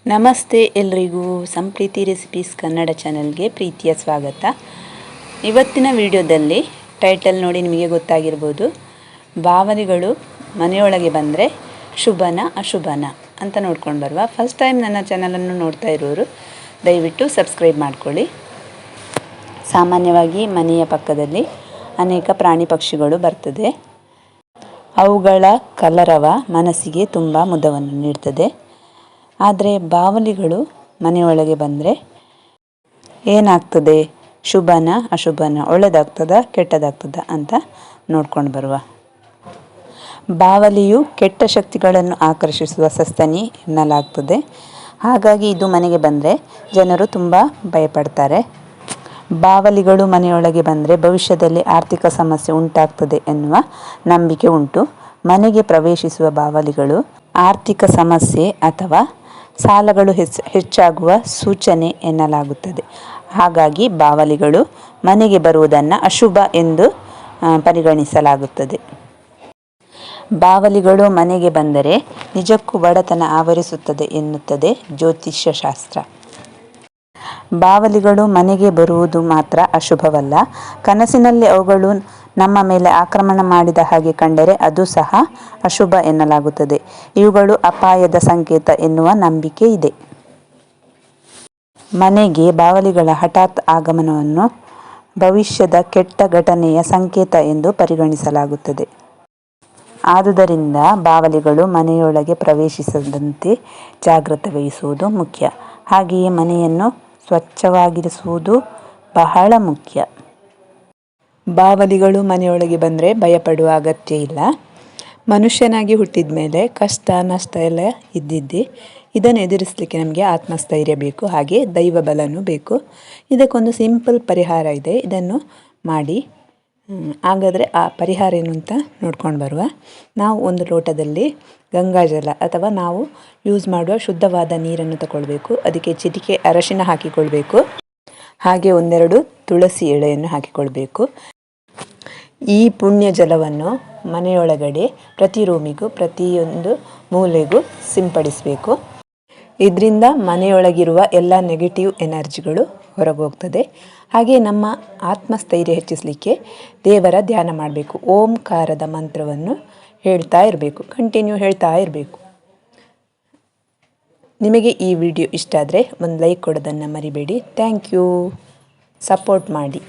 ನಮಸ್ತೆ ಎಲ್ರಿಗೂ ಸಂಪ್ರೀತಿ ರೆಸಿಪೀಸ್ ಕನ್ನಡ ಚಾನಲ್ಗೆ ಪ್ರೀತಿಯ ಸ್ವಾಗತ. ಇವತ್ತಿನ ವಿಡಿಯೋದಲ್ಲಿ ಟೈಟಲ್ ನೋಡಿ ನಿಮಗೆ ಗೊತ್ತಾಗಿರ್ಬೋದು, ಬಾವಲಿಗಳು ಮನೆಯೊಳಗೆ ಬಂದರೆ ಶುಭನ ಅಶುಭನ ಅಂತ ನೋಡ್ಕೊಂಡು ಬರುವ. ಫಸ್ಟ್ ಟೈಮ್ ನನ್ನ ಚಾನಲನ್ನು ನೋಡ್ತಾ ಇರೋರು ದಯವಿಟ್ಟು ಸಬ್ಸ್ಕ್ರೈಬ್ ಮಾಡ್ಕೊಳ್ಳಿ. ಸಾಮಾನ್ಯವಾಗಿ ಮನೆಯ ಪಕ್ಕದಲ್ಲಿ ಅನೇಕ ಪ್ರಾಣಿ ಪಕ್ಷಿಗಳು ಬರ್ತದೆ. ಅವುಗಳ ಕಲರವ ಮನಸ್ಸಿಗೆ ತುಂಬ ಮುದವನ್ನು ನೀಡ್ತದೆ. ಆದರೆ ಬಾವಲಿಗಳು ಮನೆಯೊಳಗೆ ಬಂದರೆ ಏನಾಗ್ತದೆ, ಶುಭನ ಅಶುಭನ, ಒಳ್ಳೆಯದಾಗ್ತದ ಕೆಟ್ಟದಾಗ್ತದ ಅಂತ ನೋಡ್ಕೊಂಡು ಬರುವ. ಬಾವಲಿಯು ಕೆಟ್ಟ ಶಕ್ತಿಗಳನ್ನು ಆಕರ್ಷಿಸುವ ಸಸ್ತನಿ ಎನ್ನಲಾಗ್ತದೆ. ಹಾಗಾಗಿ ಇದು ಮನೆಗೆ ಬಂದರೆ ಜನರು ತುಂಬ ಭಯಪಡ್ತಾರೆ. ಬಾವಲಿಗಳು ಮನೆಯೊಳಗೆ ಬಂದರೆ ಭವಿಷ್ಯದಲ್ಲಿ ಆರ್ಥಿಕ ಸಮಸ್ಯೆ ಉಂಟಾಗ್ತದೆ ಎನ್ನುವ ನಂಬಿಕೆ ಉಂಟು. ಮನೆಗೆ ಪ್ರವೇಶಿಸುವ ಬಾವಲಿಗಳು ಆರ್ಥಿಕ ಸಮಸ್ಯೆ ಅಥವಾ ಸಾಲಗಳು ಹೆಚ್ಚಾಗುವ ಸೂಚನೆ ಎನ್ನಲಾಗುತ್ತದೆ. ಹಾಗಾಗಿ ಬಾವಲಿಗಳು ಮನೆಗೆ ಬರುವುದನ್ನು ಅಶುಭ ಎಂದು ಪರಿಗಣಿಸಲಾಗುತ್ತದೆ. ಬಾವಲಿಗಳು ಮನೆಗೆ ಬಂದರೆ ನಿಜಕ್ಕೂ ಬಡತನ ಆವರಿಸುತ್ತದೆ ಎನ್ನುತ್ತದೆ ಜ್ಯೋತಿಷ್ಯ ಶಾಸ್ತ್ರ. ಬಾವಲಿಗಳು ಮನೆಗೆ ಬರುವುದು ಮಾತ್ರ ಅಶುಭವಲ್ಲ, ಕನಸಿನಲ್ಲಿ ಅವುಗಳು ನಮ್ಮ ಮೇಲೆ ಆಕ್ರಮಣ ಮಾಡಿದ ಹಾಗೆ ಕಂಡರೆ ಅದು ಸಹ ಅಶುಭ ಎನ್ನಲಾಗುತ್ತದೆ. ಇವುಗಳು ಅಪಾಯದ ಸಂಕೇತ ಎನ್ನುವ ನಂಬಿಕೆ ಇದೆ. ಮನೆಗೆ ಬಾವಲಿಗಳ ಹಠಾತ್ ಆಗಮನವನ್ನು ಭವಿಷ್ಯದ ಕೆಟ್ಟ ಘಟನೆಯ ಸಂಕೇತ ಎಂದು ಪರಿಗಣಿಸಲಾಗುತ್ತದೆ. ಆದುದರಿಂದ ಬಾವಲಿಗಳು ಮನೆಯೊಳಗೆ ಪ್ರವೇಶಿಸದಂತೆ ಜಾಗ್ರತೆ ವಹಿಸುವುದು ಮುಖ್ಯ. ಹಾಗೆಯೇ ಮನೆಯನ್ನು ಸ್ವಚ್ಛವಾಗಿರಿಸುವುದು ಬಹಳ ಮುಖ್ಯ. ಬಾವಲಿಗಳು ಮನೆಯೊಳಗೆ ಬಂದರೆ ಭಯಪಡುವ ಅಗತ್ಯ ಇಲ್ಲ. ಮನುಷ್ಯನಾಗಿ ಹುಟ್ಟಿದ ಮೇಲೆ ಕಷ್ಟ ನಷ್ಟ ಎಲ್ಲ ಇದ್ದಿದ್ದೆ. ಇದನ್ನು ಎದುರಿಸಲಿಕ್ಕೆ ನಮಗೆ ಆತ್ಮಸ್ಥೈರ್ಯ ಬೇಕು, ಹಾಗೆ ದೈವ ಬಲನೂ ಬೇಕು. ಇದಕ್ಕೊಂದು ಸಿಂಪಲ್ ಪರಿಹಾರ ಇದೆ, ಇದನ್ನು ಮಾಡಿ. ಹಾಗಾದರೆ ಆ ಪರಿಹಾರ ಏನು ಅಂತ ನೋಡ್ಕೊಂಡು ಬರುವ. ನಾವು ಒಂದು ಲೋಟದಲ್ಲಿ ಗಂಗಾಜಲ ಅಥವಾ ನಾವು ಯೂಸ್ ಮಾಡುವ ಶುದ್ಧವಾದ ನೀರನ್ನು ತಗೊಳ್ಬೇಕು. ಅದಕ್ಕೆ ಚಿಟಿಕೆ ಅರಶಿನ ಹಾಕಿಕೊಳ್ಬೇಕು. ಹಾಗೆ ಒಂದೆರಡು ತುಳಸಿ ಎಳೆಯನ್ನು ಹಾಕಿಕೊಳ್ಬೇಕು. ಈ ಪುಣ್ಯ ಜಲವನ್ನು ಮನೆಯೊಳಗಡೆ ಪ್ರತಿ ರೂಮಿಗೂ ಪ್ರತಿಯೊಂದು ಮೂಲೆಗೂ ಸಿಂಪಡಿಸಬೇಕು. ಇದರಿಂದ ಮನೆಯೊಳಗಿರುವ ಎಲ್ಲ ನೆಗೆಟಿವ್ ಎನರ್ಜಿಗಳು ಹೊರಗೋಗ್ತದೆ. ಹಾಗೆ ನಮ್ಮ ಆತ್ಮಸ್ಥೈರ್ಯ ಹೆಚ್ಚಿಸಲಿಕ್ಕೆ ದೇವರ ಧ್ಯಾನ ಮಾಡಬೇಕು. ಓಂಕಾರದ ಮಂತ್ರವನ್ನು ಹೇಳ್ತಾ ಇರಬೇಕು, ಕಂಟಿನ್ಯೂ ಹೇಳ್ತಾ ಇರಬೇಕು. ನಿಮಗೆ ಈ ವಿಡಿಯೋ ಇಷ್ಟ ಆದರೆ ಒಂದು ಲೈಕ್ ಕೊಡೋದನ್ನು ಮರಿಬೇಡಿ. ಥ್ಯಾಂಕ್ ಯು, ಸಪೋರ್ಟ್ ಮಾಡಿ.